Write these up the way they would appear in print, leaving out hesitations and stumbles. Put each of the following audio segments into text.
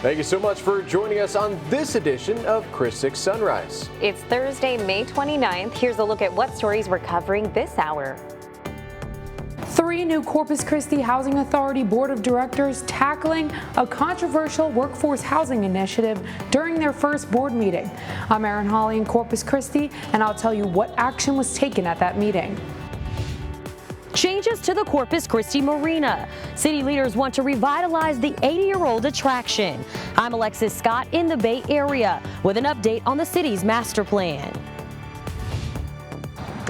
Thank you so much for joining us on this edition of Chris 6 Sunrise. It's Thursday, May 29th. Here's a look at what stories we're covering this hour. 3 new Corpus Christi Housing Authority Board of Directors tackling a controversial workforce housing initiative during their first board meeting. I'm Erin Hawley in Corpus Christi, and I'll tell you what action was taken at that meeting. Changes to the Corpus Christi Marina. City leaders want to revitalize the 80-year-old attraction. I'm Alexis Scott in the Bay Area with an update on the city's master plan.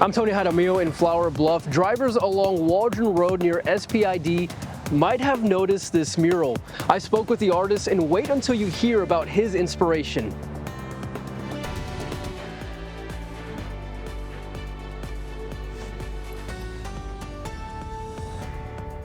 I'm Tony Jaramillo in Flower Bluff. Drivers along Waldron Road near SPID might have noticed this mural. I spoke with the artist, and wait until you hear about his inspiration.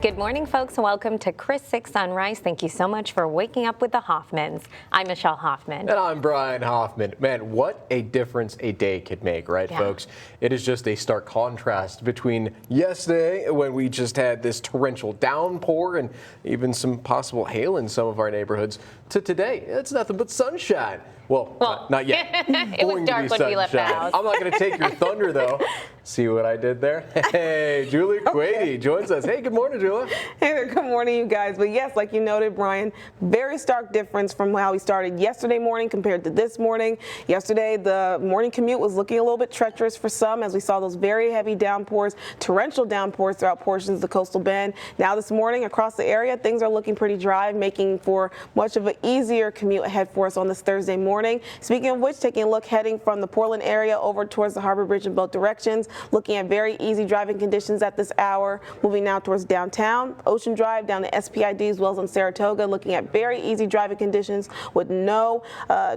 Good morning, folks, and welcome to Chris 6 Sunrise. Thank you so much for waking up with the Hoffmans. I'm Michelle Hoffman. And I'm Brian Hoffman. Man, what a difference a day could make, right, folks? It is just a stark contrast between yesterday, when we just had this torrential downpour and even some possible hail in some of our neighborhoods, to today. It's nothing but sunshine. Well, not yet. It was dark when we left the house. I'm not going to take your thunder, though. See what I did there? Hey, Julie Quady joins us. Hey, good morning, Julie. Hey there, good morning, you guys. But yes, like you noted, Brian, very stark difference from how we started yesterday morning compared to this morning. Yesterday, the morning commute was looking a little bit treacherous for some as we saw those very heavy downpours, torrential downpours throughout portions of the coastal bend. Now this morning, across the area, things are looking pretty dry, making for much of an easier commute ahead for us on this Thursday morning. Speaking of which, taking a look heading from the Portland area over towards the Harbor Bridge in both directions, looking at very easy driving conditions at this hour. Moving now towards downtown, Ocean Drive down to SPID as well as on Saratoga, looking at very easy driving conditions with no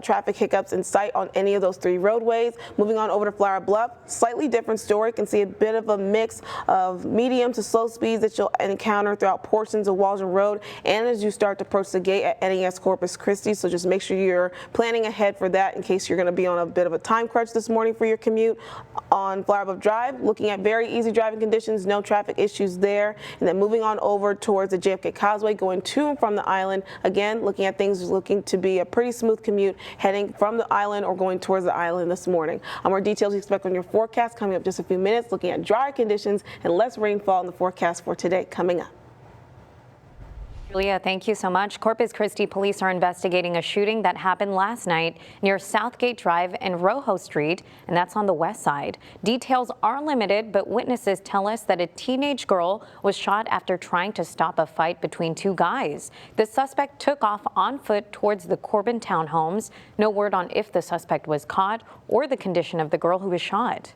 traffic hiccups in sight on any of those 3 roadways. Moving on over to Flower Bluff, slightly different story. Can see a bit of a mix of medium to slow speeds that you'll encounter throughout portions of Waldron Road and as you start to approach the gate at NES Corpus Christi. So just make sure you're planning ahead for that in case you're going to be on a bit of a time crunch this morning for your commute. On Flower Bluff Drive, looking at very easy driving conditions, no traffic issues there. And then moving on over towards the JFK Causeway, going to and from the island. Again, looking at things looking to be a pretty smooth commute heading from the island or going towards the island this morning. More details you expect on your forecast coming up just a few minutes, looking at drier conditions and less rainfall in the forecast for today coming up. Julia, thank you so much. Corpus Christi police are investigating a shooting that happened last night near Southgate Drive and Rojo Street, and that's on the west side. Details are limited, but witnesses tell us that a teenage girl was shot after trying to stop a fight between 2 guys. The suspect took off on foot towards the Corbin townhomes. No word on if the suspect was caught or the condition of the girl who was shot.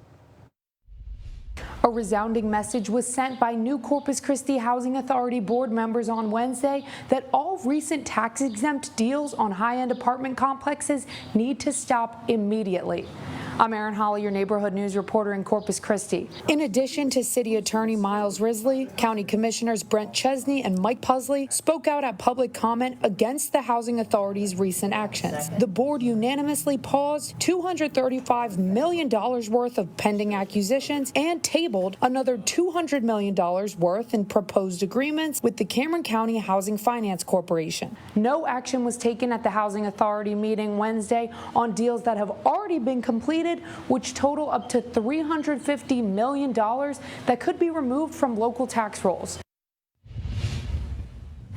A resounding message was sent by new Corpus Christi Housing Authority board members on Wednesday that all recent tax-exempt deals on high-end apartment complexes need to stop immediately. I'm Erin Hawley, your neighborhood news reporter in Corpus Christi. In addition to City Attorney Miles Risley, County Commissioners Brent Chesney and Mike Pusley spoke out at public comment against the Housing Authority's recent actions. The board unanimously paused $235 million worth of pending acquisitions and tabled another $200 million worth in proposed agreements with the Cameron County Housing Finance Corporation. No action was taken at the Housing Authority meeting Wednesday on deals that have already been completed, which total up to $350 million that could be removed from local tax rolls.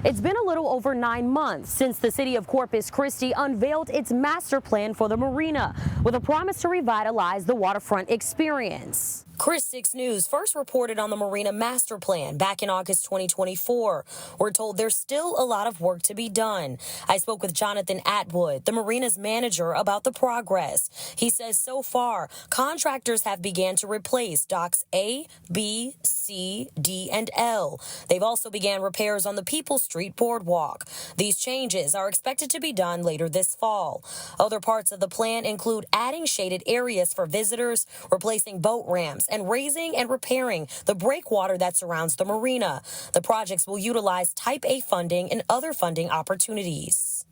It's been a little over 9 months since the city of Corpus Christi unveiled its master plan for the marina with a promise to revitalize the waterfront experience. Chris 6 News first reported on the Marina Master Plan back in August 2024. We're told there's still a lot of work to be done. I spoke with Jonathan Atwood, the Marina's manager, about the progress. He says so far, contractors have began to replace docks A, B, C, D, and L. They've also began repairs on the People Street Boardwalk. These changes are expected to be done later this fall. Other parts of the plan include adding shaded areas for visitors, replacing boat ramps, and raising and repairing the breakwater that surrounds the marina. The projects will utilize Type A funding and other funding opportunities.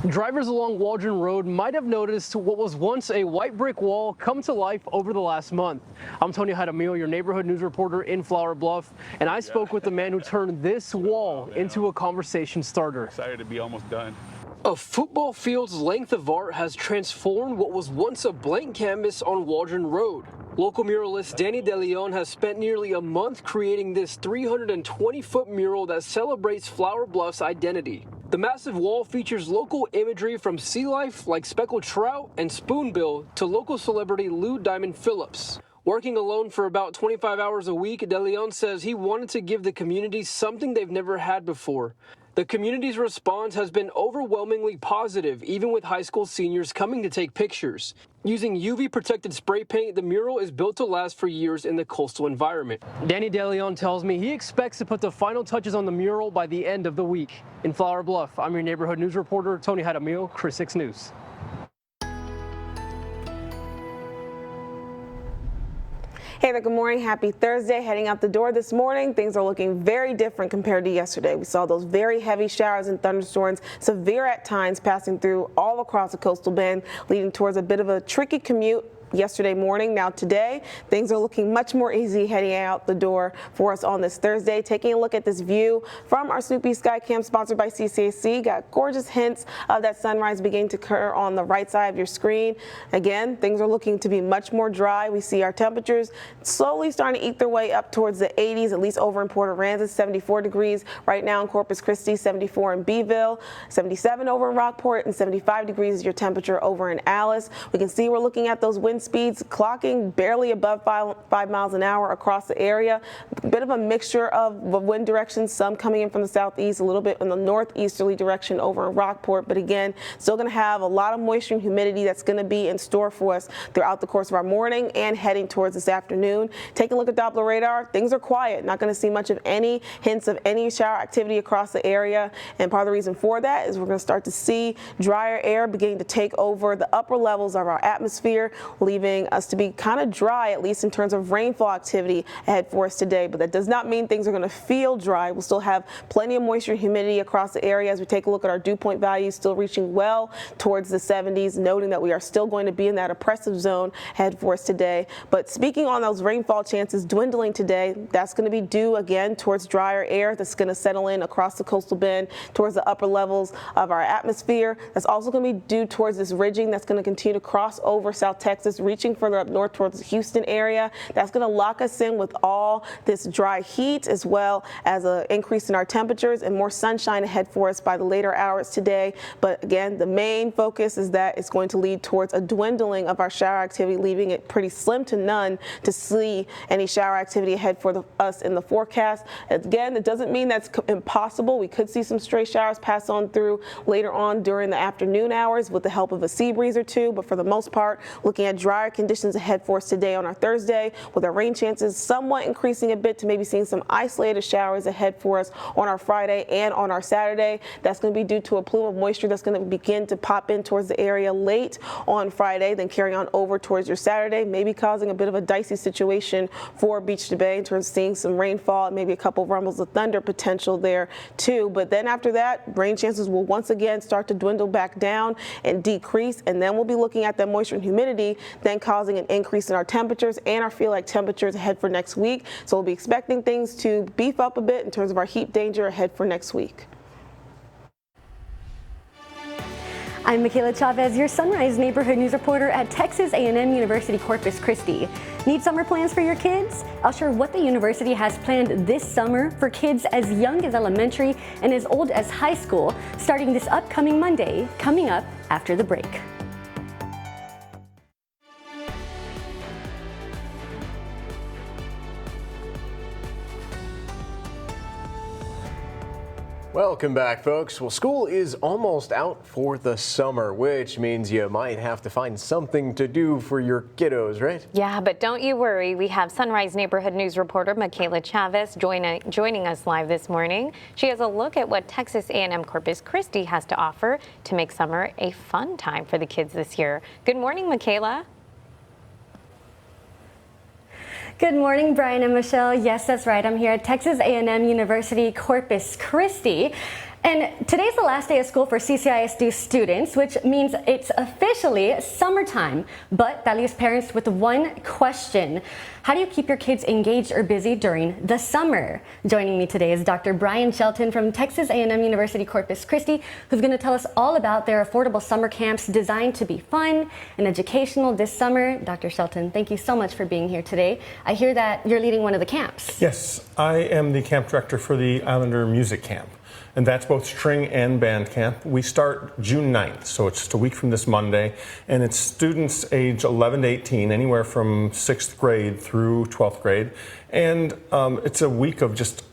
Drivers along Waldron Road might have noticed what was once a white brick wall come to life over the last month. I'm Tony Jaramillo, your neighborhood news reporter in Flower Bluff, and I spoke with the man who turned this wall into a conversation starter. Excited to be almost done. A football field's length of art has transformed what was once a blank canvas on Waldron Road. Local muralist Danny De Leon has spent nearly a month creating this 320-foot mural that celebrates Flower Bluff's identity. The massive wall features local imagery from sea life like speckled trout and spoonbill to local celebrity Lou Diamond Phillips. Working alone for about 25 hours a week, De Leon says he wanted to give the community something they've never had before. The community's response has been overwhelmingly positive, even with high school seniors coming to take pictures. Using UV-protected spray paint, the mural is built to last for years in the coastal environment. Danny De Leon tells me he expects to put the final touches on the mural by the end of the week. In Flower Bluff, I'm your neighborhood news reporter, Tony Jaramillo, Chris 6 News. Hey there, good morning. Happy Thursday. Heading out the door this morning, things are looking very different compared to yesterday. We saw those very heavy showers and thunderstorms, severe at times, passing through all across the coastal bend, leading towards a bit of a tricky commute yesterday morning. Now today, things are looking much more easy heading out the door for us on this Thursday. Taking a look at this view from our Snoopy Sky Cam sponsored by CCAC. Got gorgeous hints of that sunrise beginning to occur on the right side of your screen. Again, things are looking to be much more dry. We see our temperatures slowly starting to eat their way up towards the 80s, at least over in Port Aransas, 74 degrees right now in Corpus Christi, 74 in Beeville, 77 over in Rockport, and 75 degrees is your temperature over in Alice. We can see we're looking at those wind speeds clocking barely above 5 miles an hour across the area. A bit of a mixture of wind directions, some coming in from the southeast, a little bit in the northeasterly direction over in Rockport. But again, still going to have a lot of moisture and humidity that's going to be in store for us throughout the course of our morning and heading towards this afternoon. Taking a look at Doppler radar, things are quiet. Not going to see much of any hints of any shower activity across the area. And part of the reason for that is we're going to start to see drier air beginning to take over the upper levels of our atmosphere, leaving us to be kind of dry, at least in terms of rainfall activity ahead for us today. But that does not mean things are going to feel dry. We'll still have plenty of moisture and humidity across the area as we take a look at our dew point values, still reaching well towards the 70s, noting that we are still going to be in that oppressive zone ahead for us today. But speaking on those rainfall chances dwindling today, that's going to be due again towards drier air that's going to settle in across the coastal bend towards the upper levels of our atmosphere. That's also going to be due towards this ridging that's going to continue to cross over South Texas, reaching further up north towards the Houston area. That's going to lock us in with all this dry heat, as well as an increase in our temperatures and more sunshine ahead for us by the later hours today. But again, the main focus is that it's going to lead towards a dwindling of our shower activity, leaving it pretty slim to none to see any shower activity ahead for us in the forecast. Again, it doesn't mean that's impossible. We could see some stray showers pass on through later on during the afternoon hours with the help of a sea breeze or two. But for the most part, looking at drier conditions ahead for us today on our Thursday, with our rain chances somewhat increasing a bit to maybe seeing some isolated showers ahead for us on our Friday and on our Saturday. That's going to be due to a plume of moisture that's going to begin to pop in towards the area late on Friday, then carry on over towards your Saturday, maybe causing a bit of a dicey situation for Beach to Bay in terms of seeing some rainfall and maybe a couple of rumbles of thunder potential there too. But then after that, rain chances will once again start to dwindle back down and decrease, and then we'll be looking at that moisture and humidity then causing an increase in our temperatures and our feel like temperatures ahead for next week. So we'll be expecting things to beef up a bit in terms of our heat danger ahead for next week. I'm Michaela Chavez, your Sunrise Neighborhood News reporter at Texas A&M University Corpus Christi. Need summer plans for your kids? I'll share what the university has planned this summer for kids as young as elementary and as old as high school, starting this upcoming Monday, coming up after the break. Welcome back, folks. Well, school is almost out for the summer, which means you might have to find something to do for your kiddos, right? Yeah, but don't you worry. We have Sunrise Neighborhood News reporter Michaela Chavez joining us live this morning. She has a look at what Texas A&M Corpus Christi has to offer to make summer a fun time for the kids this year. Good morning, Michaela. Good morning, Brian and Michelle. Yes, that's right. I'm here at Texas A&M University Corpus Christi. And today's the last day of school for CCISD students, which means it's officially summertime. But that leaves parents with one question. How do you keep your kids engaged or busy during the summer? Joining me today is Dr. Brian Shelton from Texas A&M University Corpus Christi, who's going to tell us all about their affordable summer camps designed to be fun and educational this summer. Dr. Shelton, thank you so much for being here today. I hear that you're leading one of the camps. Yes, I am the camp director for the Islander Music Camp. And that's both string and band camp. We start June 9th, so it's just a week from this Monday. And it's students age 11 to 18, anywhere from 6th grade through 12th grade. And it's a week of just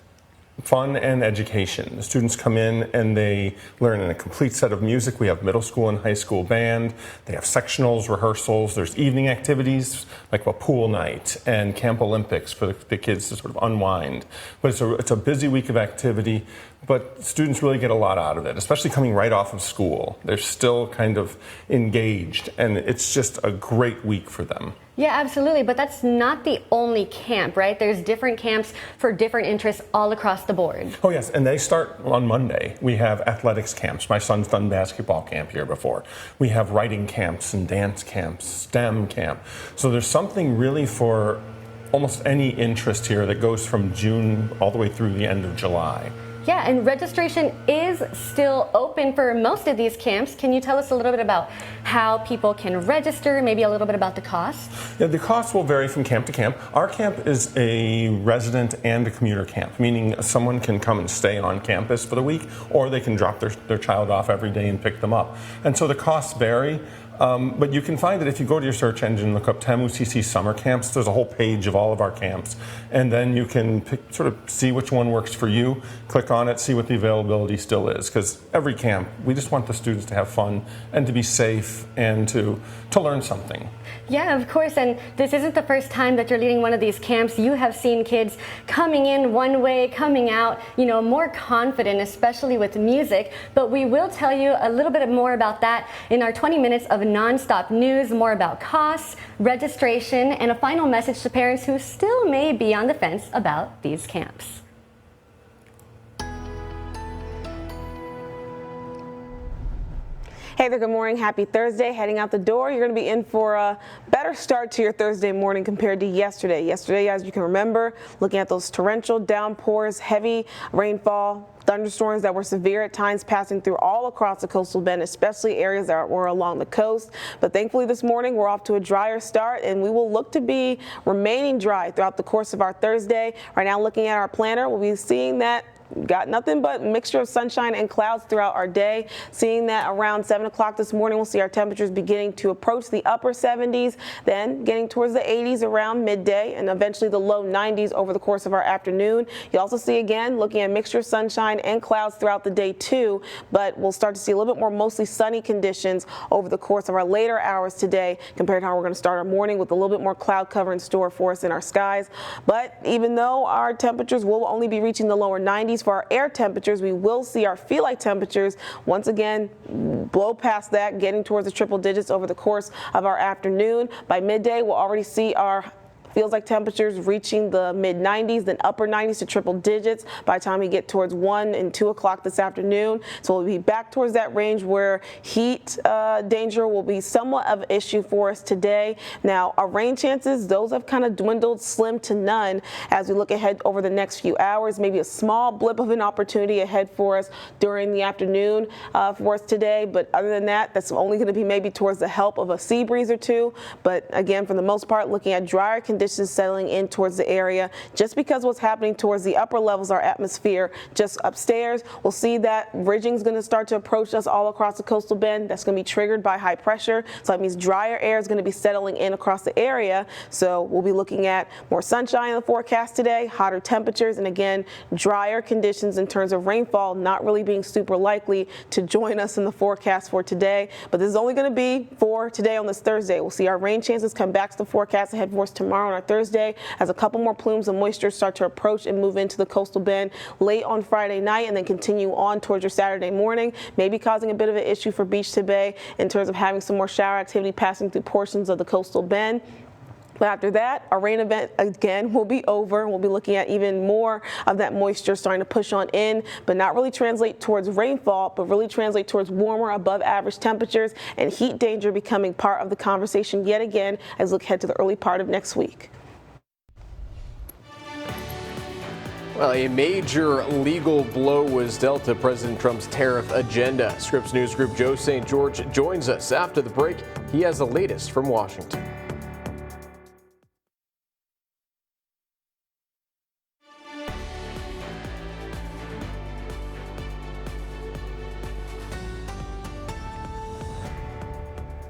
fun and education. The students come in and they learn in a complete set of music. We have middle school and high school band. They have sectionals, rehearsals. There's evening activities like a pool night and Camp Olympics for the kids to sort of unwind. But it's a busy week of activity, but students really get a lot out of it, especially coming right off of school. They're still kind of engaged, and it's just a great week for them. Yeah, absolutely. But that's not the only camp, right? There's different camps for different interests all across the board. Oh, yes. And they start on Monday. We have athletics camps. My son's done basketball camp here before. We have writing camps and dance camps, STEM camp. So there's something really for almost any interest here that goes from June all the way through the end of July. Yeah, and registration is still open for most of these camps. Can you tell us a little bit about how people can register, maybe a little bit about the cost? Yeah, the cost will vary from camp to camp. Our camp is a resident and a commuter camp, meaning someone can come and stay on campus for the week, or they can drop their child off every day and pick them up. And so the costs vary. But you can find that if you go to your search engine, look up TAMU-CC summer camps, there's a whole page of all of our camps. And then you can sort of see which one works for you, click on it, see what the availability still is. Because every camp, we just want the students to have fun and to be safe and to learn something. Yeah, of course, and this isn't the first time that you're leading one of these camps. You have seen kids coming in one way, coming out, more confident, especially with music. But we will tell you a little bit more about that in our 20 minutes of nonstop news, more about costs, registration, and a final message to parents who still may be on the fence about these camps. Hey there, good morning. Happy Thursday. Heading out the door, you're going to be in for a better start to your Thursday morning compared to yesterday. Yesterday, as you can remember, looking at those torrential downpours, heavy rainfall, thunderstorms that were severe at times passing through all across the coastal bend, especially areas that were along the coast. But thankfully this morning we're off to a drier start, and we will look to be remaining dry throughout the course of our Thursday. Right now, looking at our planner, we'll be seeing that got nothing but mixture of sunshine and clouds throughout our day. Seeing that around 7 o'clock this morning, we'll see our temperatures beginning to approach the upper 70s, then getting towards the 80s around midday, and eventually the low 90s over the course of our afternoon. You'll also see, again, looking at mixture of sunshine and clouds throughout the day too, but we'll start to see a little bit more mostly sunny conditions over the course of our later hours today compared to how we're going to start our morning with a little bit more cloud cover in store for us in our skies. But even though our temperatures will only be reaching the lower 90s, for our air temperatures, we will see our feel-like temperatures once again blow past that, getting towards the triple digits over the course of our afternoon. By midday, we'll already see our feels like temperatures reaching the mid-90s, then upper 90s to triple digits by the time we get towards 1 and 2 o'clock this afternoon. So we'll be back towards that range where heat danger will be somewhat of an issue for us today. Now, our rain chances, those have kind of dwindled slim to none as we look ahead over the next few hours. Maybe a small blip of an opportunity ahead for us during the afternoon for us today. But other than that, that's only going to be maybe towards the help of a sea breeze or two. But again, for the most part, looking at drier conditions settling in towards the area just because what's happening towards the upper levels of our atmosphere just upstairs. We'll see that ridging is going to start to approach us all across the coastal bend. That's going to be triggered by high pressure. So that means drier air is going to be settling in across the area. So we'll be looking at more sunshine in the forecast today, hotter temperatures, and again, drier conditions in terms of rainfall not really being super likely to join us in the forecast for today. But this is only going to be for today on this Thursday. We'll see our rain chances come back to the forecast ahead for us tomorrow on our Thursday as a couple more plumes of moisture start to approach and move into the coastal bend late on Friday night and then continue on towards your Saturday morning, maybe causing a bit of an issue for Beach to Bay in terms of having some more shower activity passing through portions of the coastal bend. But after that, our rain event again will be over. We'll be looking at even more of that moisture starting to push on in, but not really translate towards rainfall, but really translate towards warmer, above average temperatures, and heat danger becoming part of the conversation yet again as we look ahead to the early part of next week. Well, a major legal blow was dealt to President Trump's tariff agenda. Scripps News Group Joe St. George joins us after the break. He has the latest from Washington.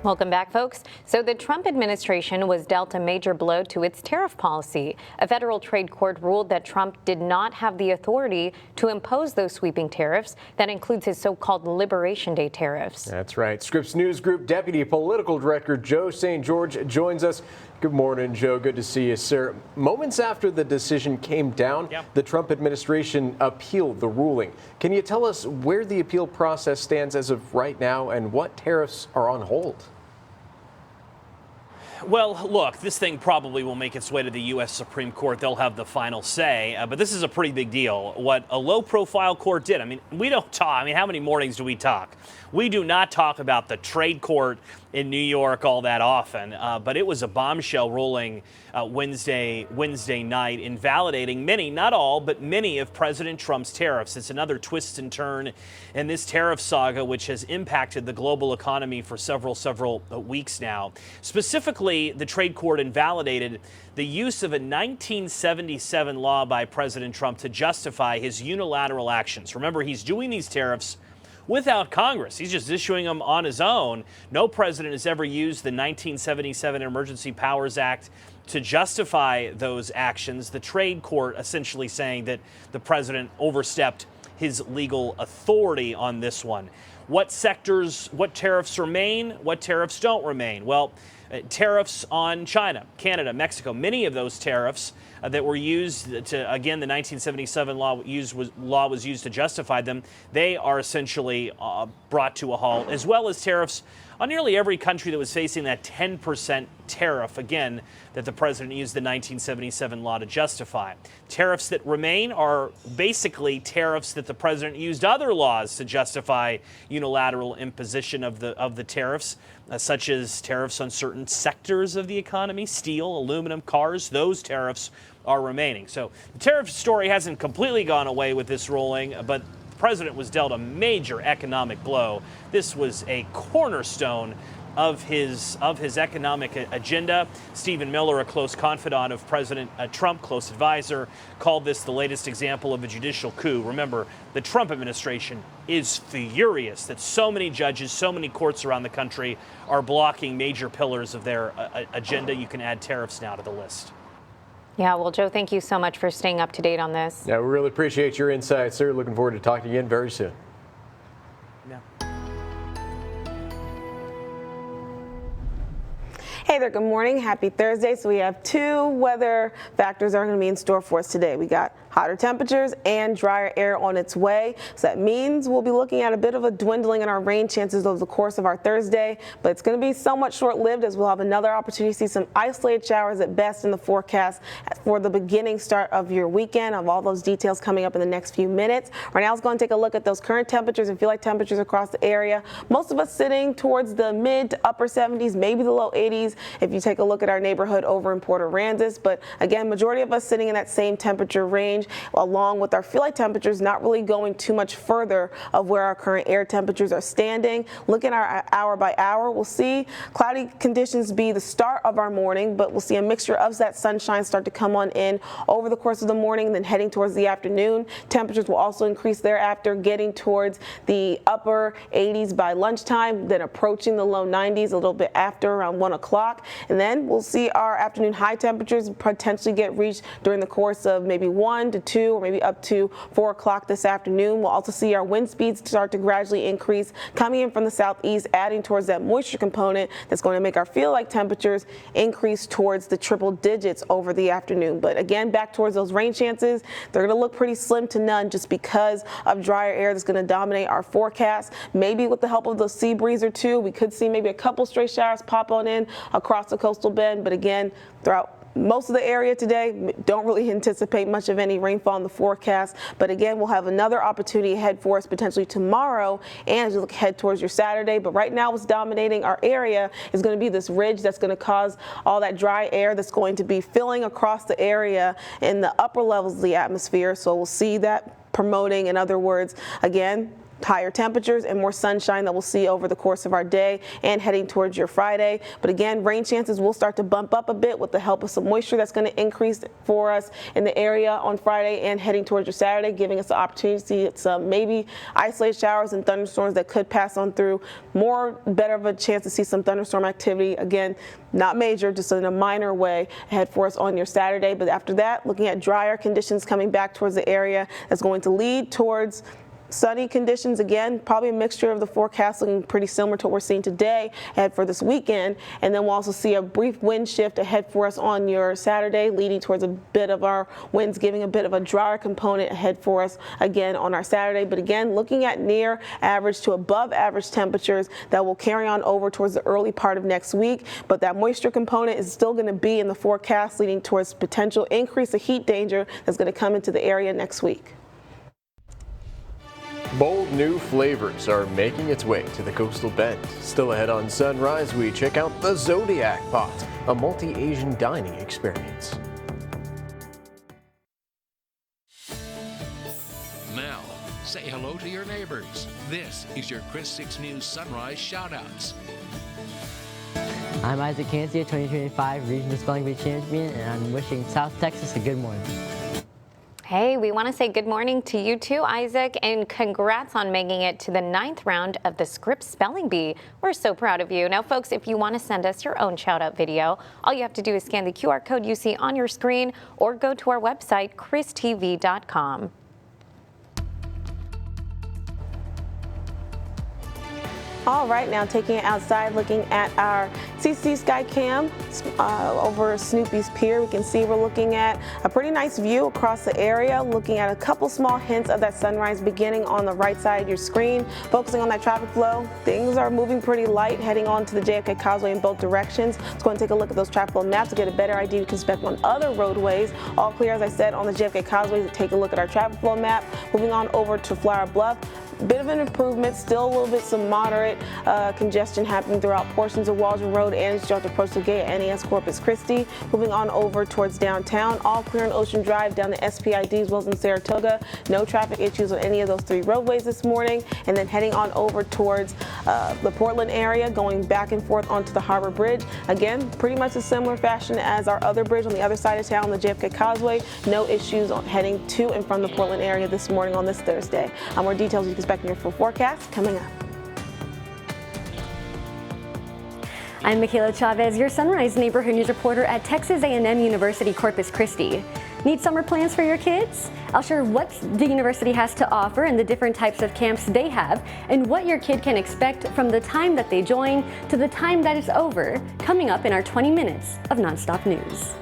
Welcome back, folks. So the Trump administration was dealt a major blow to its tariff policy. A federal trade court ruled that Trump did not have the authority to impose those sweeping tariffs. That includes his so-called Liberation Day tariffs. That's right. Scripps News Group Deputy Political Director Joe St. George joins us. Good morning, Joe. Good to see you, sir. Moments after the decision came down, the Trump administration appealed the ruling. Can you tell us where the appeal process stands as of right now and what tariffs are on hold? Well, look, this thing probably will make its way to the U.S. Supreme Court. They'll have the final say, but this is a pretty big deal. What a low-profile court did. I mean, we don't talk. I mean, how many mornings do we talk? We do not talk about the trade court in New York all that often, but it was a bombshell ruling Wednesday night, invalidating many, not all, but many of President Trump's tariffs. It's another twist and turn in this tariff saga, which has impacted the global economy for several weeks now. Specifically, the trade court invalidated the use of a 1977 law by President Trump to justify his unilateral actions. Remember, he's doing these tariffs without Congress. He's just issuing them on his own. No president has ever used the 1977 Emergency Powers Act to justify those actions. The trade court essentially saying that the president overstepped his legal authority on this one. What sectors, what tariffs remain, what tariffs don't remain? Well, tariffs on China, Canada, Mexico, many of those tariffs that were used to, again, the 1977 law was used to justify them. They are essentially brought to a halt, as well as tariffs on nearly every country that was facing that 10% tariff, again, that the president used the 1977 law to justify. Tariffs that remain are basically tariffs that the president used other laws to justify unilateral imposition of the tariffs, such as tariffs on certain sectors of the economy, steel, aluminum, cars. Those tariffs are remaining. So the tariff story hasn't completely gone away with this ruling, but the president was dealt a major economic blow. This was a cornerstone of his economic agenda. Stephen Miller, a close confidant of President Trump, close advisor, called this the latest example of a judicial coup. Remember, the Trump administration is furious that so many judges, so many courts around the country are blocking major pillars of their agenda. You can add tariffs now to the list. Yeah, well, Joe, thank you so much for staying up to date on this. Yeah, we really appreciate your insights, sir. Looking forward to talking again very soon. Yeah. Hey there, good morning. Happy Thursday. So we have two weather factors that are going to be in store for us today. We got hotter temperatures and drier air on its way. So that means we'll be looking at a bit of a dwindling in our rain chances over the course of our Thursday, but it's going to be somewhat short-lived as we'll have another opportunity to see some isolated showers at best in the forecast for the beginning start of your weekend. Of all those details coming up in the next few minutes. Right now, let's go and take a look at those current temperatures and feel like temperatures across the area. Most of us sitting towards the mid to upper 70s, maybe the low 80s if you take a look at our neighborhood over in Port Aransas. But again, majority of us sitting in that same temperature range, along with our feel like temperatures not really going too much further of where our current air temperatures are standing. Looking at our hour by hour, we'll see cloudy conditions be the start of our morning, but we'll see a mixture of that sunshine start to come on in over the course of the morning, then heading towards the afternoon. Temperatures will also increase thereafter, getting towards the upper 80s by lunchtime, then approaching the low 90s a little bit after around 1 o'clock. And then we'll see our afternoon high temperatures potentially get reached during the course of maybe 1 to 2 or maybe up to 4 o'clock this afternoon. We'll also see our wind speeds start to gradually increase, coming in from the southeast, adding towards that moisture component that's going to make our feel-like temperatures increase towards the triple digits over the afternoon. But again, back towards those rain chances, they're going to look pretty slim to none just because of drier air that's going to dominate our forecast. Maybe with the help of the sea breeze or two, we could see maybe a couple stray showers pop on in across the coastal bend. But again, throughout most of the area today, don't really anticipate much of any rainfall in the forecast. But again, we'll have another opportunity ahead for us potentially tomorrow and as you look ahead towards your Saturday. But right now what's dominating our area is going to be this ridge that's going to cause all that dry air that's going to be filling across the area in the upper levels of the atmosphere. So we'll see that promoting, in other words, again, higher temperatures and more sunshine that we'll see over the course of our day and heading towards your Friday. But again, rain chances will start to bump up a bit with the help of some moisture that's going to increase for us in the area on Friday and heading towards your Saturday, giving us the opportunity to see some maybe isolated showers and thunderstorms that could pass on through. Better of a chance to see some thunderstorm activity. Again, not major, just in a minor way ahead for us on your Saturday. But after that, looking at drier conditions coming back towards the area that's going to lead towards sunny conditions. Again, probably a mixture of the forecast looking pretty similar to what we're seeing today ahead for this weekend. And then we'll also see a brief wind shift ahead for us on your Saturday, leading towards a bit of our winds, giving a bit of a drier component ahead for us again on our Saturday. But again, looking at near average to above average temperatures that will carry on over towards the early part of next week. But that moisture component is still going to be in the forecast, leading towards potential increase of heat danger that's going to come into the area next week. Bold new flavors are making its way to the coastal bend. Still ahead on Sunrise, we check out the Zodiac Pot, a multi-Asian dining experience. Now, say hello to your neighbors. This is your Chris 6 News Sunrise Shoutouts. I'm Isaac Cancia, 2025 Regional Spelling Bee Champion, and I'm wishing South Texas a good morning. Hey, we want to say good morning to you too, Isaac, and congrats on making it to the 9th round of the Scripps Spelling Bee. We're so proud of you. Now, folks, if you want to send us your own shout-out video, all you have to do is scan the QR code you see on your screen or go to our website, christv.com. All right, now taking it outside, looking at our CC Skycam over Snoopy's Pier. We can see we're looking at a pretty nice view across the area, looking at a couple small hints of that sunrise beginning on the right side of your screen. Focusing on that traffic flow, things are moving pretty light, heading on to the JFK Causeway in both directions. Let's go and take a look at those traffic flow maps to get a better idea we can expect on other roadways. All clear, as I said, on the JFK Causeway. Take a look at our traffic flow map. Moving on over to Flower Bluff. Bit of an improvement, still a little bit some moderate congestion happening throughout portions of Waldron Road and as you start to approach the gate at NAS Corpus Christi. Moving on over towards downtown, all clear on Ocean Drive down to SPID as well as in Saratoga. No traffic issues on any of those 3 roadways this morning. And then heading on over towards the Portland area, going back and forth onto the Harbor Bridge. Again, pretty much a similar fashion as our other bridge on the other side of town, the JFK Causeway. No issues on heading to and from the Portland area this morning on this Thursday. More details you can expect in your full forecast coming up. I'm Michaela Chavez, your Sunrise Neighborhood News reporter at Texas A&M University Corpus Christi. Need summer plans for your kids? I'll share what the university has to offer and the different types of camps they have and what your kid can expect from the time that they join to the time that it's over, coming up in our 20 minutes of nonstop news.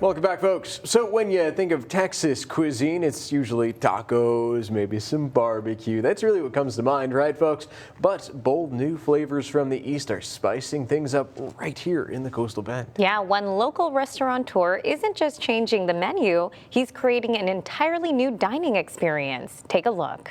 Welcome back, folks. So when you think of Texas cuisine, it's usually tacos, maybe some barbecue. That's really what comes to mind, right, folks? But bold new flavors from the East are spicing things up right here in the Coastal Bend. Yeah, one local restaurateur isn't just changing the menu, he's creating an entirely new dining experience. Take a look.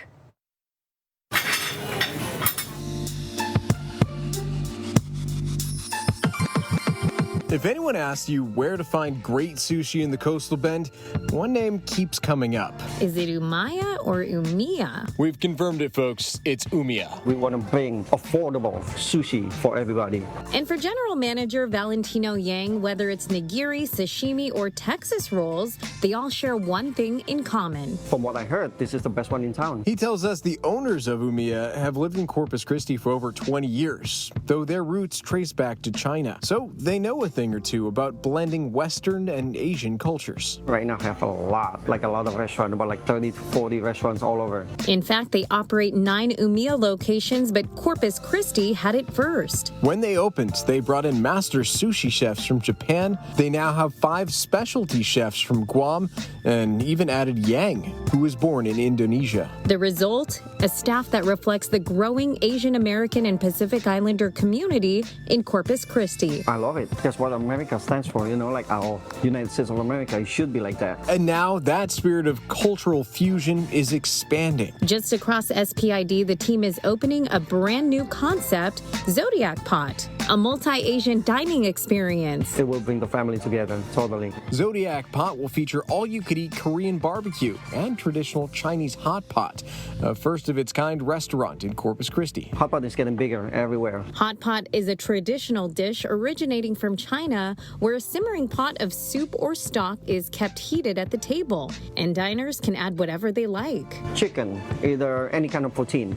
If anyone asks you where to find great sushi in the Coastal Bend, one name keeps coming up. Is it Umaya or Umiya? We've confirmed it, folks. It's Umiya. We want to bring affordable sushi for everybody. And for General Manager Valentino Yang, whether it's nigiri, sashimi, or Texas rolls, they all share one thing in common. From what I heard, this is the best one in town. He tells us the owners of Umiya have lived in Corpus Christi for over 20 years, though their roots trace back to China. So they know a thing or two about blending Western and Asian cultures. Right now I have a lot of restaurants, about like 30 to 40 restaurants all over. In fact, they operate 9 Umiya locations, but Corpus Christi had it first. When they opened, they brought in master sushi chefs from Japan. They now have 5 specialty chefs from Guam and even added Yang, who was born in Indonesia. The result? A staff that reflects the growing Asian American and Pacific Islander community in Corpus Christi. I love it. That's what America stands for, like our United States of America. It should be like that. And now that spirit of cultural fusion is expanding. Just across SPID, the team is opening a brand new concept, Zodiac Pot, a multi-Asian dining experience. It will bring the family together, totally. Zodiac Pot will feature all-you-could-eat Korean barbecue and traditional Chinese hot pot, a first-of-its-kind restaurant in Corpus Christi. Hot pot is getting bigger everywhere. Hot pot is a traditional dish originating from China, where a simmering pot of soup or stock is kept heated at the table, and diners can add whatever they like. Chicken, either any kind of protein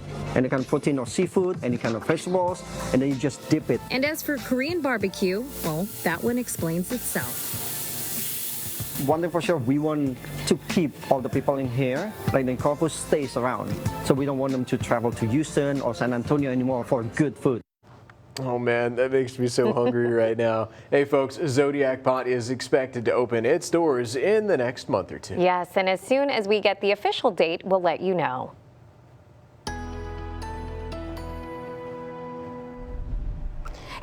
or seafood, any kind of vegetables, and then you just dip it. And as for Korean barbecue, well, that one explains itself. One thing for sure, we want to keep all the people in here, like the Corpus stays around. So we don't want them to travel to Houston or San Antonio anymore for good food. Oh man, that makes me so hungry right now. Hey folks, Zodiac Pot is expected to open its doors in the next month or 2. Yes, and as soon as we get the official date, we'll let you know.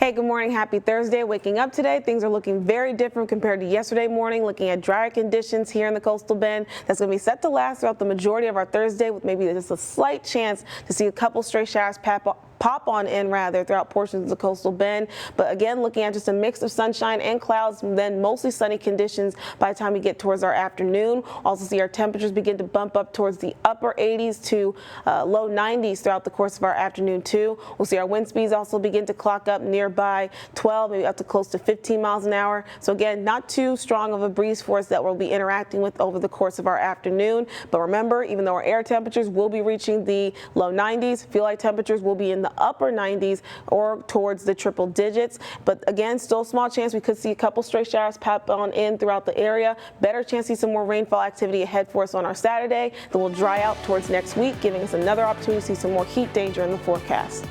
Hey, good morning. Happy Thursday. Waking up today, things are looking very different compared to yesterday morning. Looking at drier conditions here in the Coastal Bend. That's going to be set to last throughout the majority of our Thursday, with maybe just a slight chance to see a couple stray showers pop on in throughout portions of the Coastal Bend. But again, looking at just a mix of sunshine and clouds, and then mostly sunny conditions by the time we get towards our afternoon. Also see our temperatures begin to bump up towards the upper 80s to low 90s throughout the course of our afternoon too. We'll see our wind speeds also begin to clock up nearby 12, maybe up to close to 15 miles an hour. So again, not too strong of a breeze for us that we'll be interacting with over the course of our afternoon. But remember, even though our air temperatures will be reaching the low 90s, feel like temperatures will be in the upper 90s or towards the triple digits. But again, still a small chance we could see a couple stray showers pop on in throughout the area. Better chance to see some more rainfall activity ahead for us on our Saturday. Then we'll dry out towards next week, giving us another opportunity to see some more heat danger in the forecast.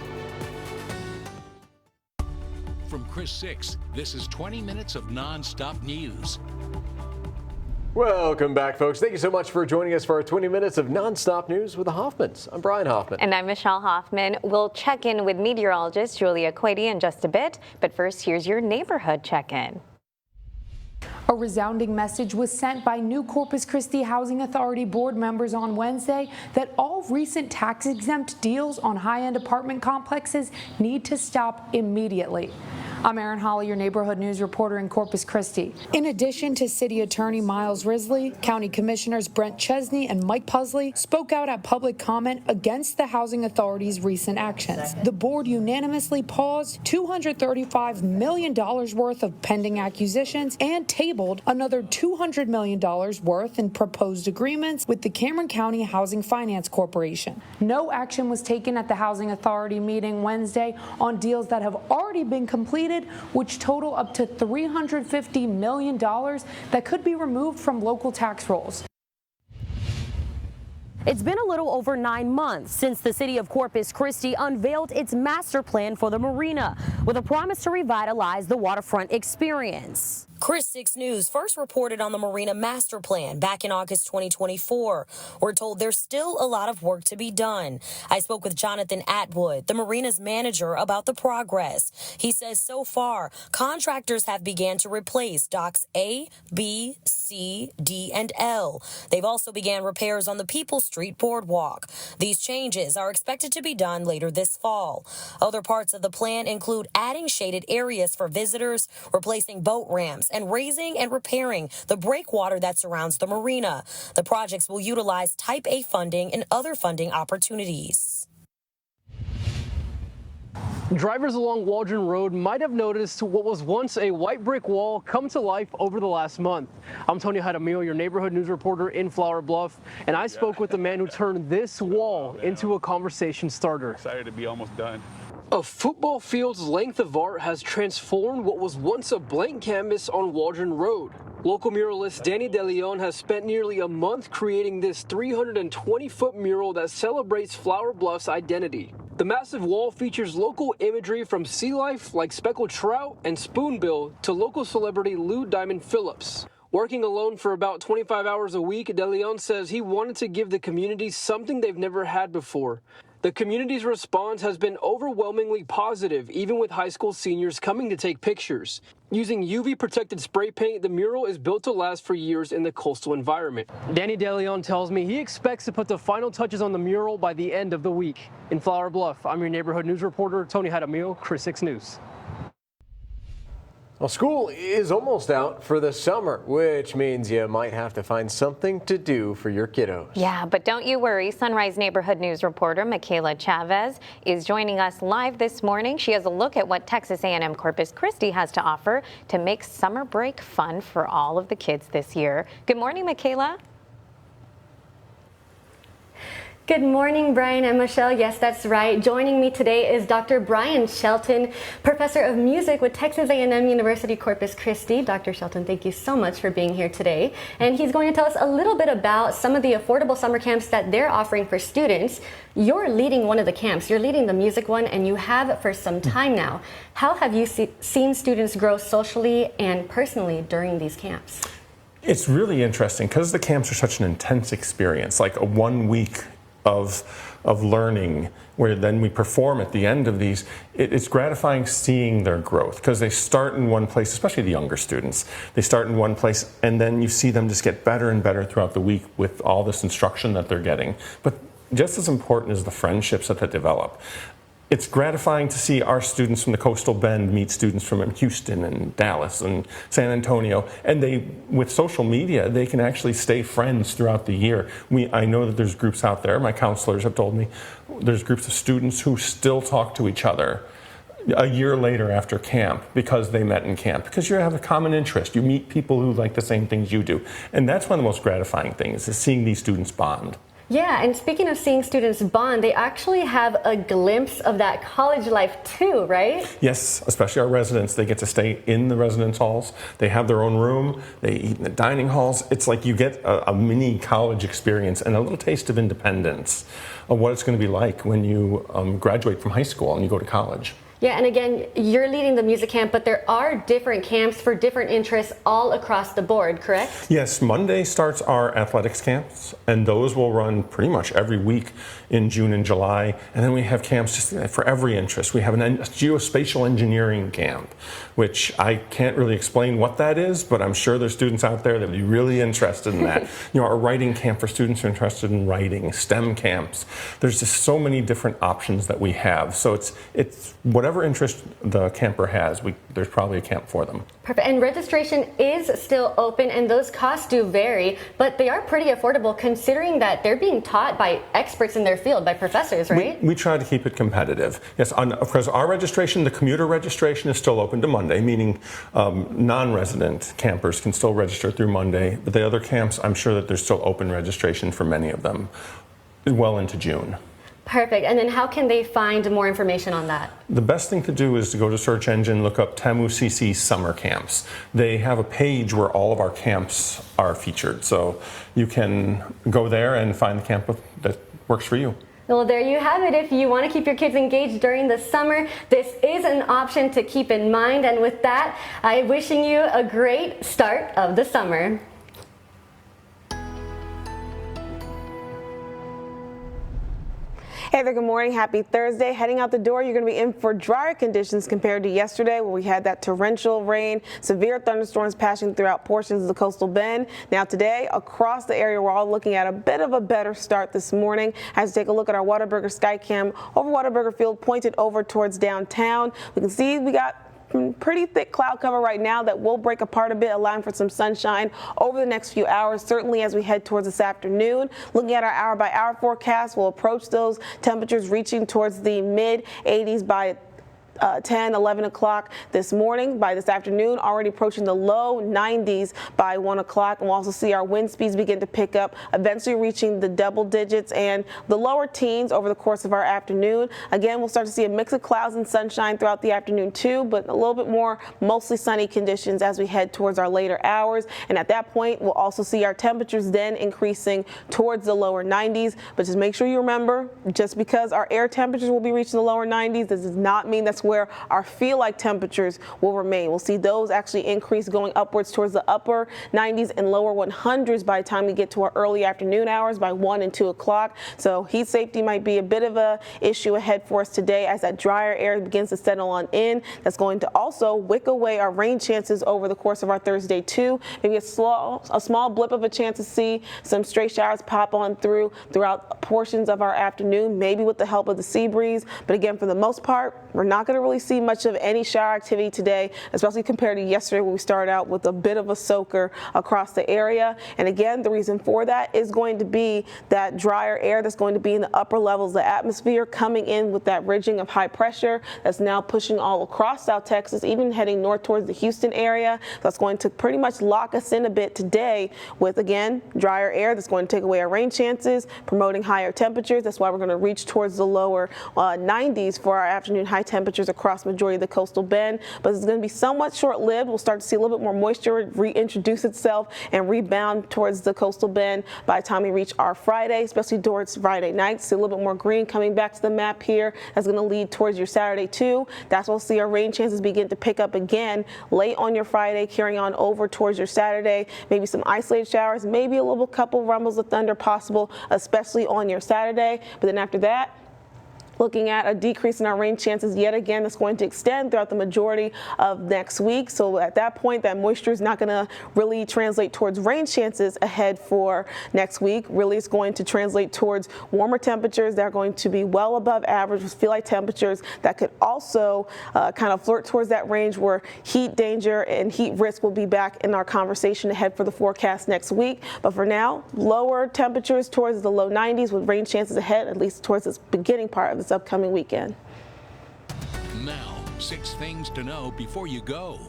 From Chris 6, this is 20 minutes of non-stop news. Welcome back, folks. Thank you so much for joining us for our 20 minutes of nonstop news with the Hoffmans. I'm Brian Hoffman. And I'm Michelle Hoffman. We'll check in with meteorologist Julia Quady in just a bit. But first, here's your neighborhood check-in. A resounding message was sent by new Corpus Christi Housing Authority board members on Wednesday that all recent tax-exempt deals on high-end apartment complexes need to stop immediately. I'm Erin Holly, your neighborhood news reporter in Corpus Christi. In addition to City Attorney Miles Risley, County Commissioners Brent Chesney and Mike Pusley spoke out at public comment against the Housing Authority's recent actions. The board unanimously paused $235 million worth of pending acquisitions and tabled another $200 million worth in proposed agreements with the Cameron County Housing Finance Corporation. No action was taken at the Housing Authority meeting Wednesday on deals that have already been completed, which total up to $350 million that could be removed from local tax rolls. It's been a little over 9 months since the city of Corpus Christi unveiled its master plan for the marina, with a promise to revitalize the waterfront experience. KRIS 6 News first reported on the Marina Master Plan back in August 2024. We're told there's still a lot of work to be done. I spoke with Jonathan Atwood, the Marina's manager, about the progress. He says so far, contractors have began to replace docks A, B, C, D, and L. They've also began repairs on the People Street Boardwalk. These changes are expected to be done later this fall. Other parts of the plan include adding shaded areas for visitors, replacing boat ramps, and raising and repairing the breakwater that surrounds the marina. The projects will utilize Type A funding and other funding opportunities. Drivers along Waldron Road might have noticed what was once a white brick wall come to life over the last month. I'm Tony Jaramillo, your neighborhood news reporter in Flower Bluff, and I spoke with the man who turned this wall into a conversation starter. Excited to be almost done. A football field's length of art has transformed what was once a blank canvas on Waldron Road. Local muralist Danny DeLeon has spent nearly a month creating this 320-foot mural that celebrates Flower Bluff's identity. The massive wall features local imagery from sea life like speckled trout and spoonbill to local celebrity Lou Diamond Phillips. Working alone for about 25 hours a week, DeLeon says he wanted to give the community something they've never had before. The community's response has been overwhelmingly positive, even with high school seniors coming to take pictures. Using UV-protected spray paint, the mural is built to last for years in the coastal environment. Danny DeLeon tells me he expects to put the final touches on the mural by the end of the week. In Flower Bluff, I'm your neighborhood news reporter, Tony Jaramillo, KRIS 6 News. Well, school is almost out for the summer, which means you might have to find something to do for your kiddos. Yeah, but don't you worry. Sunrise Neighborhood News reporter Michaela Chavez is joining us live this morning. She has a look at what Texas A&M Corpus Christi has to offer to make summer break fun for all of the kids this year. Good morning, Michaela. Good morning, Brian and Michelle. Yes, that's right. Joining me today is Dr. Brian Shelton, professor of music with Texas A&M University Corpus Christi. Dr. Shelton, thank you so much for being here today. And he's going to tell us a little bit about some of the affordable summer camps that they're offering for students. You're leading one of the camps. You're leading the music one, and you have for some time now. How have you seen students grow socially and personally during these camps? It's really interesting because the camps are such an intense experience, like a 1 week of learning, where then we perform at the end of these. It's gratifying seeing their growth because they start in one place, especially the younger students. They start in one place and then you see them just get better and better throughout the week with all this instruction that they're getting. But just as important is the friendships that they develop. It's gratifying to see our students from the Coastal Bend meet students from Houston and Dallas and San Antonio, and they, with social media, they can actually stay friends throughout the year. I know that there's groups out there, my counselors have told me, there's groups of students who still talk to each other a year later after camp because they met in camp, because you have a common interest. You meet people who like the same things you do, and that's one of the most gratifying things, is seeing these students bond. Yeah, and speaking of seeing students bond, they actually have a glimpse of that college life too, right? Yes, especially our residents. They get to stay in the residence halls. They have their own room. They eat in the dining halls. It's like you get a mini college experience and a little taste of independence of what it's going to be like when you graduate from high school and you go to college. Yeah, and again, you're leading the music camp, but there are different camps for different interests all across the board, correct? Yes, Monday starts our athletics camps, and those will run pretty much every week in June and July. And then we have camps just for every interest. We have a geospatial engineering camp, which I can't really explain what that is, but I'm sure there's students out there that would be really interested in that. You know, our writing camp for students who are interested in writing, STEM camps. There's just so many different options that we have. So it's whatever interest the camper has, there's probably a camp for them. Perfect. And registration is still open, and those costs do vary, but they are pretty affordable considering that they're being taught by experts in their field, by professors, right? We try to keep it competitive. Yes, of course, our registration, the commuter registration, is still open to Monday, meaning non-resident campers can still register through Monday, but the other camps, I'm sure that there's still open registration for many of them well into June. Perfect. And then how can they find more information on that? The best thing to do is to go to search engine, look up TAMU-CC summer camps. They have a page where all of our camps are featured. So you can go there and find the camp that works for you. Well, there you have it. If you want to keep your kids engaged during the summer, this is an option to keep in mind. And with that, I'm wishing you a great start of the summer. Hey there, good morning. Happy Thursday. Heading out the door, you're going to be in for drier conditions compared to yesterday where we had that torrential rain, severe thunderstorms passing throughout portions of the coastal bend. Now today, across the area, we're all looking at a bit of a better start this morning. As we take a look at our Whataburger Skycam over Whataburger Field, pointed over towards downtown. We can see we got pretty thick cloud cover right now that will break apart a bit, allowing for some sunshine over the next few hours, certainly as we head towards this afternoon. Looking at our hour-by-hour forecast, we'll approach those temperatures reaching towards the mid-80s by 10, 11 o'clock this morning. By this afternoon, already approaching the low 90s by 1 o'clock. And we'll also see our wind speeds begin to pick up, eventually reaching the double digits and the lower teens over the course of our afternoon. Again, we'll start to see a mix of clouds and sunshine throughout the afternoon too, but a little bit more mostly sunny conditions as we head towards our later hours. And at that point, we'll also see our temperatures then increasing towards the lower 90s. But just make sure you remember, just because our air temperatures will be reaching the lower 90s, this does not mean that's where our feel-like temperatures will remain. We'll see those actually increase going upwards towards the upper 90s and lower 100s by the time we get to our early afternoon hours by 1 and 2 o'clock. So heat safety might be a bit of a issue ahead for us today as that drier air begins to settle on in. That's going to also wick away our rain chances over the course of our Thursday too. Maybe a small blip of a chance to see some stray showers pop on throughout portions of our afternoon, maybe with the help of the sea breeze. But again, for the most part, we're not going to really see much of any shower activity today, especially compared to yesterday when we started out with a bit of a soaker across the area. And again, the reason for that is going to be that drier air that's going to be in the upper levels of the atmosphere coming in with that ridging of high pressure that's now pushing all across South Texas, even heading north towards the Houston area. That's going to pretty much lock us in a bit today with, again, drier air that's going to take away our rain chances, promoting higher temperatures. That's why we're going to reach towards the lower 90s for our afternoon high temperatures across majority of the coastal bend, but it's going to be somewhat short-lived. We'll start to see a little bit more moisture reintroduce itself and rebound towards the coastal bend by the time we reach our Friday, especially towards Friday night. See a little bit more green coming back to the map here. That's going to lead towards your Saturday too. That's when we'll see our rain chances begin to pick up again late on your Friday, carrying on over towards your Saturday. Maybe some isolated showers, maybe a little couple rumbles of thunder possible, especially on your Saturday. But then after that, looking at a decrease in our rain chances yet again that's going to extend throughout the majority of next week. So at that point, that moisture is not going to really translate towards rain chances ahead for next week. Really, it's going to translate towards warmer temperatures that are going to be well above average with feel-like temperatures that could also kind of flirt towards that range where heat danger and heat risk will be back in our conversation ahead for the forecast next week. But for now, lower temperatures towards the low 90s with rain chances ahead, at least towards this beginning part of this upcoming weekend. Now, 6 things to know before you go.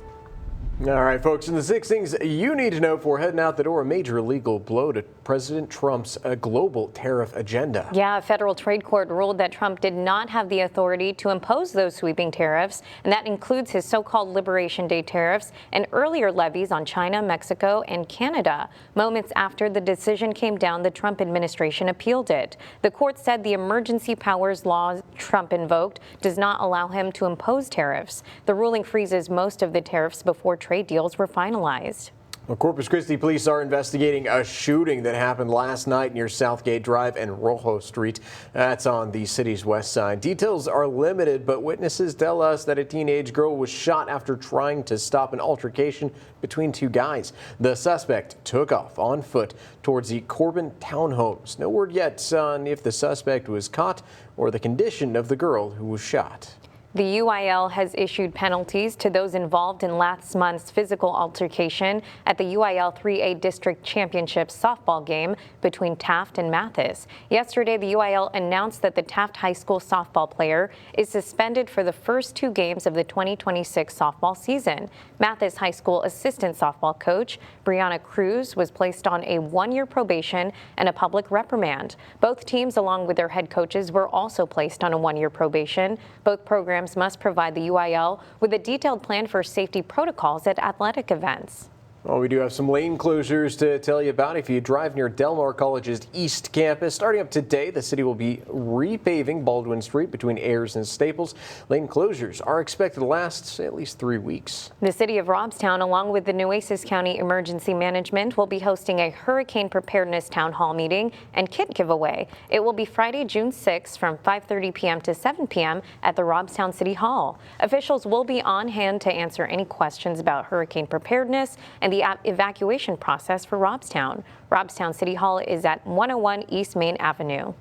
All right, folks, and the 6 things you need to know before heading out the door: a major legal blow to President Trump's global tariff agenda. Yeah, a federal trade court ruled that Trump did not have the authority to impose those sweeping tariffs, and that includes his so-called Liberation Day tariffs and earlier levies on China, Mexico, and Canada. Moments after the decision came down, the Trump administration appealed it. The court said the emergency powers law Trump invoked does not allow him to impose tariffs. The ruling freezes most of the tariffs before trade deals were finalized. Well, Corpus Christi police are investigating a shooting that happened last night near Southgate Drive and Rojo Street. That's on the city's west side. Details are limited, but witnesses tell us that a teenage girl was shot after trying to stop an altercation between 2 guys. The suspect took off on foot towards the Corbin townhomes. No word yet on if the suspect was caught or the condition of the girl who was shot. The UIL has issued penalties to those involved in last month's physical altercation at the UIL 3A District Championship softball game between Taft and Mathis. Yesterday, the UIL announced that the Taft High School softball player is suspended for the first 2 games of the 2026 softball season. Mathis High School assistant softball coach Brianna Cruz was placed on a 1-year probation and a public reprimand. Both teams, along with their head coaches, were also placed on a 1-year probation. Both programs must provide the UIL with a detailed plan for safety protocols at athletic events. Well, we do have some lane closures to tell you about. If you drive near Del Mar College's East Campus, starting up today, the city will be repaving Baldwin Street between Ayers and Staples. Lane closures are expected to last at least 3 weeks. The city of Robstown, along with the Nueces County Emergency Management, will be hosting a hurricane preparedness town hall meeting and kit giveaway. It will be Friday, June 6th from 5:30 p.m. to 7 p.m. at the Robstown City Hall. Officials will be on hand to answer any questions about hurricane preparedness and the evacuation process for Robstown. Robstown City Hall is at 101 East Main Avenue.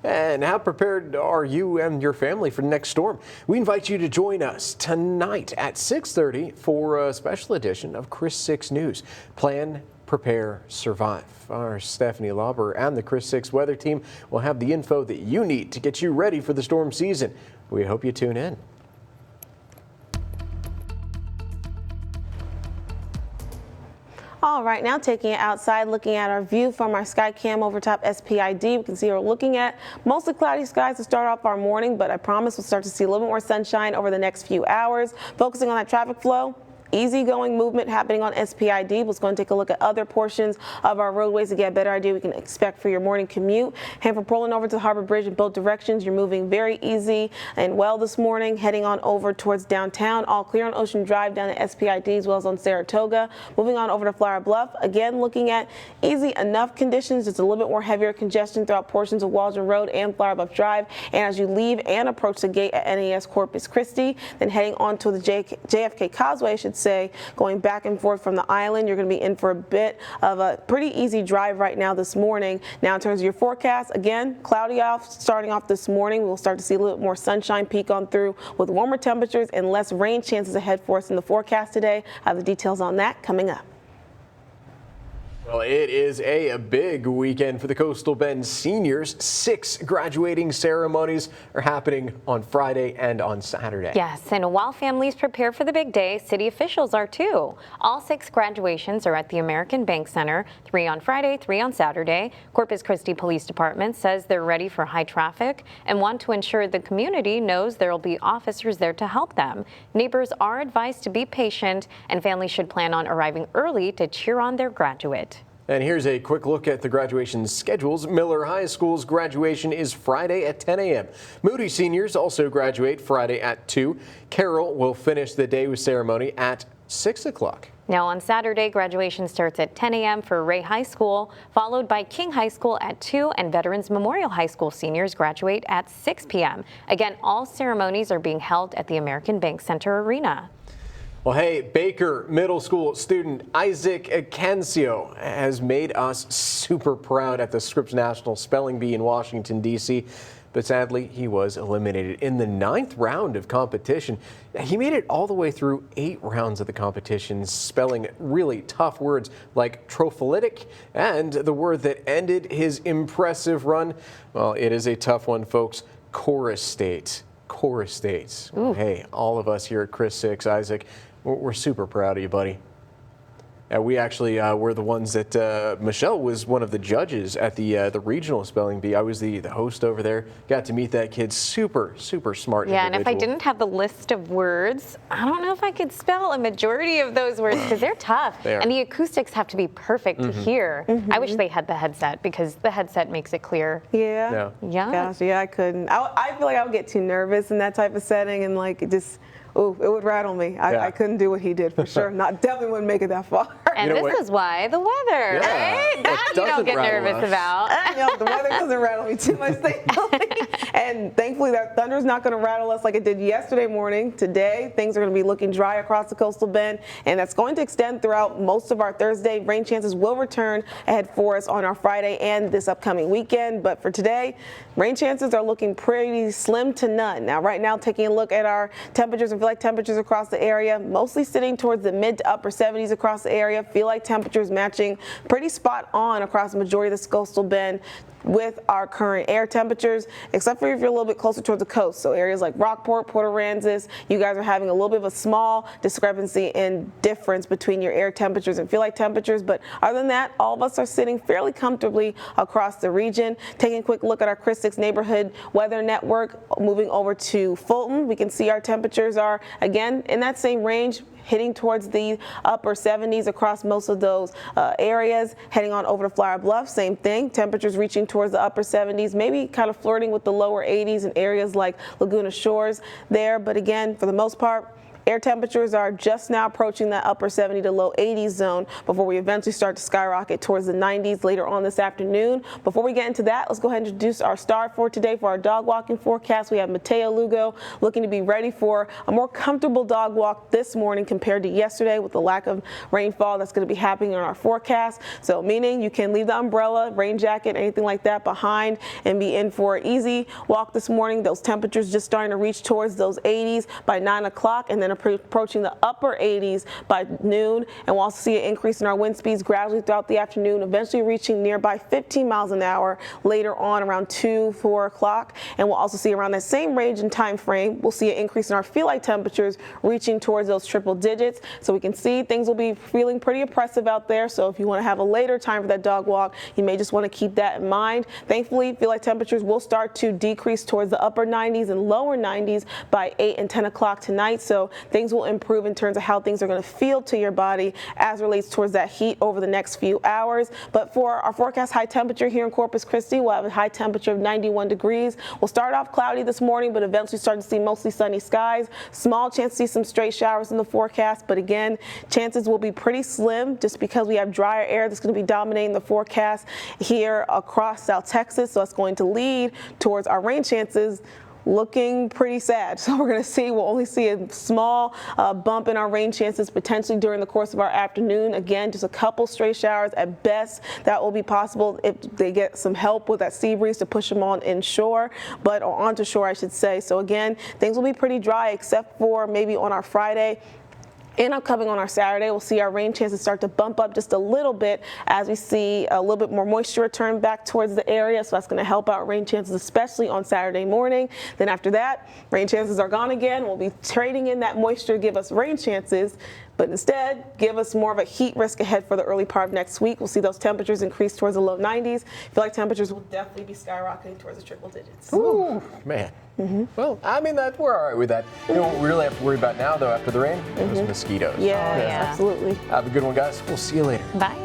And how prepared are you and your family for the next storm? We invite you to join us tonight at 6:30 for a special edition of Chris 6 News. Plan, prepare, survive. Our Stephanie Lauber and the Chris 6 weather team will have the info that you need to get you ready for the storm season. We hope you tune in. All right, now taking it outside, looking at our view from our Skycam over top SPID. We can see we're looking at mostly cloudy skies to start off our morning, but I promise we'll start to see a little bit more sunshine over the next few hours. Focusing on that traffic flow. Easygoing movement happening on SPID. We're going to take a look at other portions of our roadways to get a better idea we can expect for your morning commute. And for pulling over to the Harbor Bridge in both directions, you're moving very easy and well this morning, heading on over towards downtown. All clear on Ocean Drive down at SPID as well as on Saratoga. Moving on over to Flower Bluff. Again, looking at easy enough conditions, just a little bit more heavier congestion throughout portions of Waldron Road and Flower Bluff Drive. And as you leave and approach the gate at NAS Corpus Christi, then heading on to the JFK Causeway, I should say, going back and forth from the island, you're going to be in for a bit of a pretty easy drive right now this morning. Now in terms of your forecast, again, cloudy starting off this morning. We'll start to see a little bit more sunshine peek on through with warmer temperatures and less rain chances ahead for us in the forecast today. I have the details on that coming up. Well, it is a big weekend for the Coastal Bend seniors. 6 graduating ceremonies are happening on Friday and on Saturday. Yes, and while families prepare for the big day, city officials are too. All 6 graduations are at the American Bank Center, 3 on Friday, 3 on Saturday. Corpus Christi Police Department says they're ready for high traffic and want to ensure the community knows there will be officers there to help them. Neighbors are advised to be patient, and families should plan on arriving early to cheer on their graduate. And here's a quick look at the graduation schedules. Miller High School's graduation is Friday at 10 a.m. Moody seniors also graduate Friday at 2. Carroll will finish the day with ceremony at 6 o'clock. Now on Saturday, graduation starts at 10 a.m. for Ray High School, followed by King High School at 2, and Veterans Memorial High School seniors graduate at 6 p.m. Again, all ceremonies are being held at the American Bank Center Arena. Well, hey, Baker Middle School student Isaac Cancio has made us super proud at the Scripps National Spelling Bee in Washington, D.C., but sadly, he was eliminated in the 9th round of competition. He made it all the way through 8 rounds of the competition, spelling really tough words like tropholytic and the word that ended his impressive run. Well, it is a tough one, folks. Chorus State. Chorus States. Hey, all of us here at Chris 6, Isaac, we're super proud of you, buddy. We actually were the ones that Michelle was one of the judges at the regional spelling bee. I was the host over there. Got to meet that kid. Super smart. Yeah, and if I didn't have the list of words, I don't know if I could spell a majority of those words because they're tough. They are. And the acoustics have to be perfect to hear. I wish they had the headset because the headset makes it clear. Yeah. Gosh, yeah, I couldn't. I feel like I would get too nervous in that type of setting, and like it just. Ooh, it would rattle me. I couldn't do what he did for sure. Definitely wouldn't make it that far. And this is why the weather, right? That you don't get nervous about. The weather doesn't rattle me too much, thankfully. And thankfully, that thunder's not going to rattle us like it did yesterday morning. Today, things are going to be looking dry across the coastal bend, and that's going to extend throughout most of our Thursday. Rain chances will return ahead for us on our Friday and this upcoming weekend. But for today, rain chances are looking pretty slim to none. Now, right now, taking a look at our temperatures and feel like temperatures across the area, mostly sitting towards the mid to upper 70s across the area. Feel like temperatures matching pretty spot on across the majority of this coastal bend. with our current air temperatures, except for if you're a little bit closer towards the coast. So areas like Rockport, Port Aransas, you guys are having a little bit of a small discrepancy in difference between your air temperatures and feel like temperatures. But other than that, all of us are sitting fairly comfortably across the region. Taking a quick look at our Chris 6 neighborhood weather network, moving over to Fulton, we can see our temperatures are again in that same range, hitting towards the upper 70s across most of those areas. Heading on over to Flower Bluff, same thing. Temperatures reaching towards the upper 70s, maybe kind of flirting with the lower 80s in areas like Laguna Shores there. But again, for the most part, air temperatures are just now approaching that upper 70 to low 80s zone before we eventually start to skyrocket towards the 90s later on this afternoon. Before we get into that, let's go ahead and introduce our star for today for our dog walking forecast. We have Mateo Lugo looking to be ready for a more comfortable dog walk this morning compared to yesterday with the lack of rainfall that's going to be happening in our forecast. So meaning you can leave the umbrella, rain jacket, anything like that behind and be in for an easy walk this morning. Those temperatures just starting to reach towards those 80s by 9 o'clock and then approaching the upper 80s by noon, and we'll also see an increase in our wind speeds gradually throughout the afternoon, eventually reaching nearby 15 miles an hour later on around 4 o'clock. And we'll also see around that same range and time frame, we'll see an increase in our feel like temperatures reaching towards those triple digits. So we can see things will be feeling pretty oppressive out there. So if you want to have a later time for that dog walk, you may just want to keep that in mind. Thankfully, feel like temperatures will start to decrease towards the upper 90s and lower 90s by 8 and 10 o'clock tonight. So things will improve in terms of how things are going to feel to your body as relates towards that heat over the next few hours. But for our forecast high temperature here in Corpus Christi, we'll have a high temperature of 91 degrees. We'll start off cloudy this morning, but eventually start to see mostly sunny skies. Small chance to see some stray showers in the forecast, but again, chances will be pretty slim just because we have drier air that's going to be dominating the forecast here across South Texas. So it's going to lead towards our rain chances looking pretty sad. So we'll only see a small bump in our rain chances potentially during the course of our afternoon. Again, just a couple stray showers at best. That will be possible if they get some help with that sea breeze to push them on inshore, or onto shore, I should say. So again, things will be pretty dry except for maybe on our Friday. And upcoming on our Saturday, we'll see our rain chances start to bump up just a little bit as we see a little bit more moisture return back towards the area. So that's going to help out rain chances, especially on Saturday morning. Then after that, rain chances are gone again. We'll be trading in that moisture to give us rain chances, but instead give us more of a heat risk ahead for the early part of next week. We'll see those temperatures increase towards the low 90s. I feel like temperatures will definitely be skyrocketing towards the triple digits. Ooh, man. Well, I mean, we're all right with that. You know what we really have to worry about now, though, after the rain? Those mosquitoes. Yeah, absolutely. Have a good one, guys. We'll see you later. Bye.